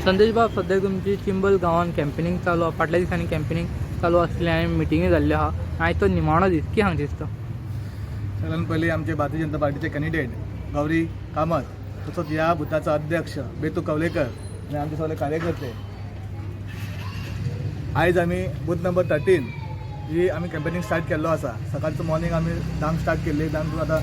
संदेश बाब, सध्या तुमची चिंबल गांवांत कॅम्पेनिंग चालू आहा. फाटल्या दिसांनी कॅम्पेनिंग चालू आसली आनी मिटिंगी जाल्ल्यो आहा. आयज तो निमाणो दीस, कितें सांगचें दिसता? सगळ्यात पयलीं आमचे भारतीय जनता पार्टीचे कॅन्डिडेट गौरी कामत, तसोच ह्या बुथाचो अध्यक्ष बेतू कवलेकर आनी आमचे सगळे कार्यकर्ते, आयज आमी बूथ नंबर 13 ही आमी कॅम्पेनिंग स्टार्ट केल्लो आसा. सकाळचो मॉर्निंग आमी धांक स्टार्ट केल्ली, धांक आतां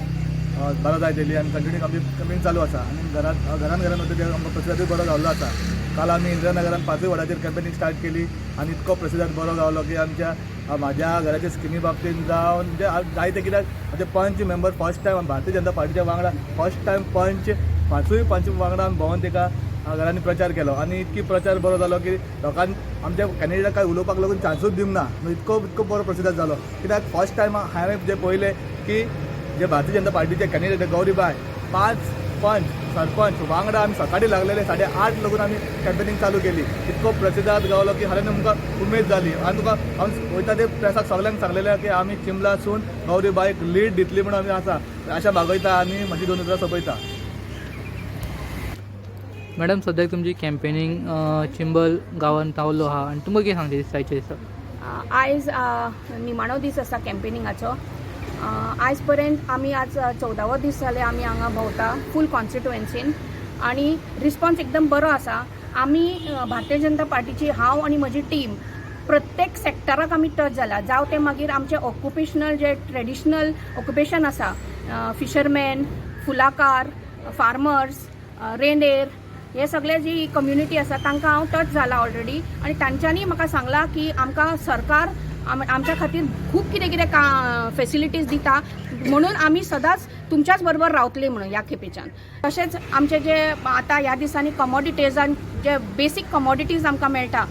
12 जाय दिली आनी कंटिन्यू आमची कॅम्पेनिंग चालू आसा. आनी घरान वचून आमकां प्रतिसादूय बरो गावलो आसा. काल आमी इंदिरानगरान 5 वॉर्डाचेर कॅम्पेनिंग स्टार्ट केली आनी इतको प्रतिसाद बरो गावलो की आमच्या म्हाज्या घराच्या स्किमी बाबतींत जावन म्हणजे जायते कित्याक म्हणजे पंच member first time Bharatiya Janata पार्टीच्या वांगडा फर्स्ट टायम पंच 5 पंच वांगडा आमी भोंवून तेका घरांनी प्रचार केलो आनी इतकी प्रचार बरो जालो की लोकांनी आमच्या कॅन्डिडेटाक काय उलोवपाक लागून चान्सूच दिवंक ना. इतको बरो प्रतिसाद जालो कित्याक फर्स्ट टायम हांवें जे पळयलें की जे भारतीय जनता पार्टीचे कॅन्डिडेट गौरीबाई 5 पंच सरपंच वांगडा आमी सकाळी लागलेले 8:30 लागून आमी कॅम्पेनिंग चालू केली. इतको प्रतिसाद गावलो की खरें आमकां उमेद जाली. आनी तुका हांव वयता ते प्रेसाक सगळ्यांक सांगलेलें की आमी चिंबलासून गौरीबाईक लीड दितली म्हणून आमी आसा अशें भागयता आनी म्हजी 2 उतरां सोंपयता. मॅडम, सद्याक तुमची कॅम्पेनिंग चिंबल गांवांत पावलो आहा आनी तुमकां कितें सांगचें दिसता आयच्या दिसा? आयज निमाणो दीस आसा कॅम्पेनिंगाचो. आयज पर्यंत आमी आज 14वो दीस जाले आमी हांगा भोंवता फूल कॉन्स्टिट्युएन्सीन आनी रिस्पॉन्स एकदम बरो आसा. आमी भारतीय जनता पार्टीची हांव आनी म्हजी टीम प्रत्येक सेक्टराक आमी टच जाला. जावं ते मागीर आमचे ऑक्युपेशनल जे ट्रेडिशनल ऑक्युपेशन आसा, फिशरमॅन, फुलाकार, फार्मर्स, रेंडेर, हे सगळे जी कम्युनिटी आसा तांकां हांव टच जाला ऑलरेडी. आनी तांच्यांनी म्हाका सांगला की आमकां सरकार आमच्या खातीर खूब कितें कितें फेसिलिटीज दिता म्हणून आमी सदांच तुमच्याच बरोबर रावतली म्हणून ह्या खेपेच्यान. तशेंच आमचे जे आतां ह्या दिसांनी कमोडिटीजान जे बेसीक कमोडिटीज आमकां मेळटा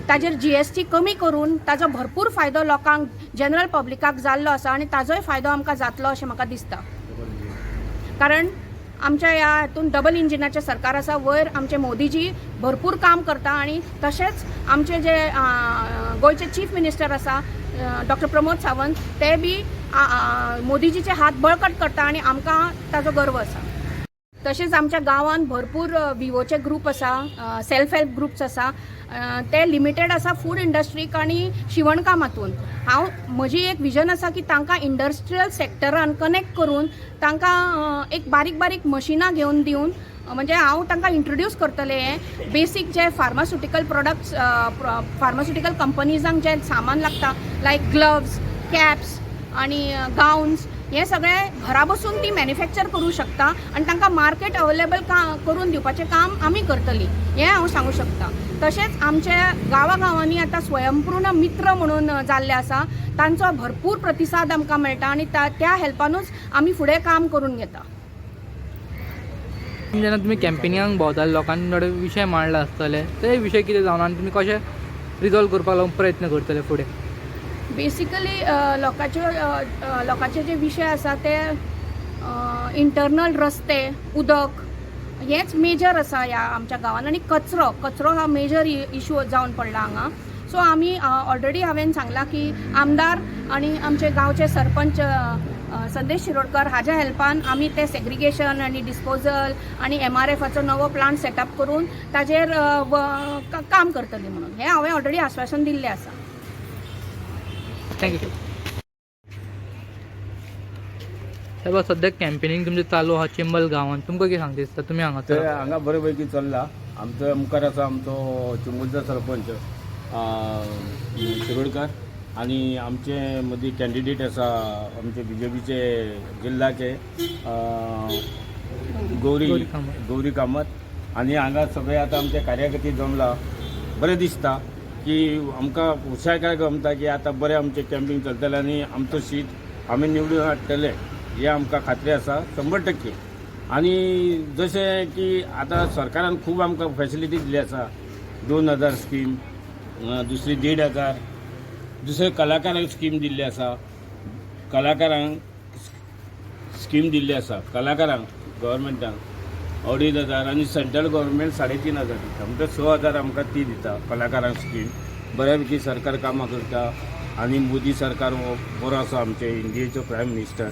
ताजेर GST कमी करून ताजो भरपूर फायदो लोकांक जनरल पब्लिकाक जाल्लो आसा आनी ताजोय फायदो आमकां जातलो अशें म्हाका दिसता. कारण आमच्या ह्या हातून डबल इंजिनाचें सरकार आसा. वयर आमचे मोदीजी भरपूर काम करता आनी तशेंच आमचे जे गोंयचे चीफ मिनिस्टर आसा डॉक्टर प्रमोद सावंत, ते बी मोदीजीचे हात बळकट करता आनी आमकां ताजो गर्व आसा. तशेंच आमच्या गांवांत भरपूर विवोचे ग्रूप आसा, सेल्फ हेल्प ग्रुप्स आसा. ते लिमिटेड आसा फूड इंडस्ट्रीक आनी शिवणकाम हातून. म्हजी एक विजन आसा की तांकां इंडस्ट्रियल सेक्टरान कनेक्ट करून तांकां एक बारीक बारीक मशिनां घेवन दिवन म्हणजे हांव तांकां इंट्रोड्यूस करतलें हें बेसीक जे फार्मास्युटिकल प्रोडक्ट्स फार्मास्युटिकल कंपनीजांक जे सामान लागता लायक ग्लव्स, कॅप्स आनी गाउन्स, हे सगळें घरा बसून ती मॅन्युफॅक्चर करूं शकता आनी तांकां मार्केट अवेलेबल करून दिवपाचें काम आमी करतलीं हें हांव सांगूं शकता. तशेंच आमचे गांवांनी आतां स्वयंपूर्ण मित्र म्हणून जाल्ले आसा. तांचो भरपूर प्रतिसाद आमकां मेळटा आनी त्या हेल्पानूच आमी फुडें काम करून घेता. जेन्ना तुमी कॅम्पेनिंगाक भोंवताले लोकांनी थोडे विशय मांडले आसतले, ते विशय कितें जावन आनी तुमी कशे रिजॉल्व करपाक लागून प्रयत्न करतले फुडें? बेसिकली लोकांचे जे विशय आसा ते इंटरनल रस्ते, उदक हेच मेजर आसा ह्या आमच्या गांवांत. आनी कचरो हा मेजर इशू जावन पडला हांगा. सो आमी ऑलरेडी हांवें सांगला की आमदार आनी आमचे गांवचे सरपंच संदेश शिरोडकर हाज्या हेल्पान आमी ते सेग्रिगेशन आनी डिस्पोजल आनी MRFाचो नवो प्लांट सेटअप करून ताजेर काम करतली म्हणून हें हांवें ऑलरेडी आश्वासन दिल्लें आसा. थँक्यू. साहेब, सद्या कॅम्पेनिंग तुमचें चालू आहा चिंबल गांवांत, तुमकां कितें सांगता दिसता? तुमी हांगा बरे पैकी चल्ला. आमचो मुखार आसा आमचो चिंबलचो सरपंच शिरोडकर आनी आमचे मदीं कॅन्डिडेट आसा आमचे BJPचे जिल्ल्याचे गौरी कामत आनी हांगा सगळे आतां आमचे कार्यकर्ते जमला. बरें दिसता की आमकां उसाय गमता की आतां बरें आमचें कॅम्पिंग चलतलें आनी आमचो सीट आमी निवडून हाडटले हे आमकां खात्री आसा 100%. आनी जशें की आतां सरकारान खूब आमकां फॅसिलिटी दिल्ली आसा. 2000 स्कीम, दुसरी 1500, दुसरे कलाकारांक स्कीम दिल्ली आसा. कलाकारांक स्कीम दिल्ली आसा. कलाकारांक गव्हर्मेंटान 2500 आनी सेंट्रल गव्हर्मेंट 3500 दिता. म्हणजे 6000 आमकां ती दिता कलाकारांक स्कीम. बऱ्यापैकी सरकार कामां करता आनी मोदी सरकार बरो आसा आमचे इंडियेचो प्रायम मिनिस्टर.